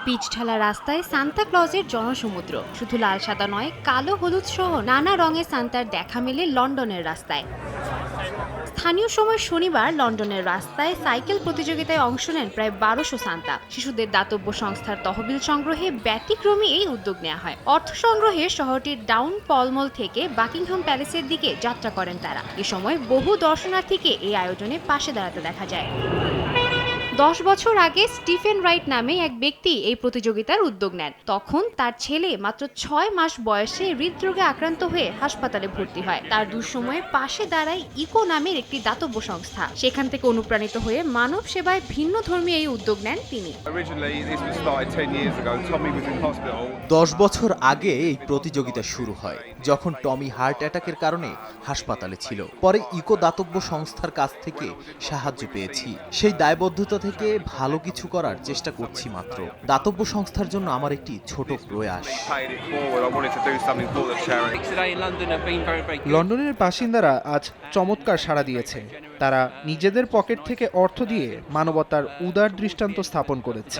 Pitch ঢালা রাস্তায় Santa ক্লজের জনসমুদ্র। শুধু লাল সাদা নয়, কালো হলুদ সহ নানা রঙের সান্তার দেখা মেলে লন্ডনের রাস্তায়। স্থানীয় সময় শনিবার লন্ডনের রাস্তায় সাইকেল প্রতিযোগিতায় অংশ নেন প্রায় ১২০০ সান্তা। শিশুদের দাতব্য সংস্থার তহবিল সংগ্রহে ব্যতিক্রমী এই উদ্যোগ নেওয়া হয়। অর্থ সংগ্রহে শহরটির ডাউন পলমল থেকে বাকিংহাম প্যালেসের দিকে যাত্রা করেন তারা। এ সময় বহু দর্শনার্থীকে এই আয়োজনে পাশে দাঁড়াতে দেখা যায়। ১০ বছর আগে স্টিফেন রাইট নামে এক ব্যক্তি এই প্রতিযোগিতার উদ্যোগ নেন। তখন তার ছেলে মাত্র ৬ মাস বয়সে হৃদরোগে আক্রান্ত হয়ে হাসপাতালে ভর্তি হয়। তার দুঃসময়ে পাশে দাঁড়ায় ইকো নামের একটি দাতব্য সংস্থা। সেখান থেকে অনুপ্রাণিত হয়ে মানব সেবায় ভিন্ন ধর্মী এই উদ্যোগ নেন তিনি। ১০ বছর আগে এই প্রতিযোগিতা শুরু হয়, যখন টমি হার্ট অ্যাটাকের কারণে হাসপাতালে ছিল। পরে ইকো দাতব্য সংস্থার কাছ থেকে সাহায্য পেয়েছি। সেই দায়বদ্ধতা থেকে ভালো কিছু করার চেষ্টা করছি মাত্র। দাতব্য সংস্থার জন্য আমার একটি ছোট প্রয়াস। লন্ডনের বাসিন্দারা আজ চমৎকার সাড়া দিয়েছে। তারা নিজেদের পকেট থেকে অর্থ দিয়ে মানবতার উদার দৃষ্টান্ত স্থাপন করেছে।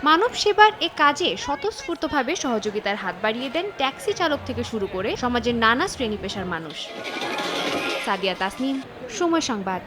মানব সেবার এ কাজে স্বতঃস্ফূর্তভাবে সহযোগিতার হাত বাড়িয়ে দেন ট্যাক্সি চালক থেকে শুরু করে সমাজের নানা শ্রেণী পেশার মানুষ। সাদিয়া তাসনিম, সময় সংবাদ।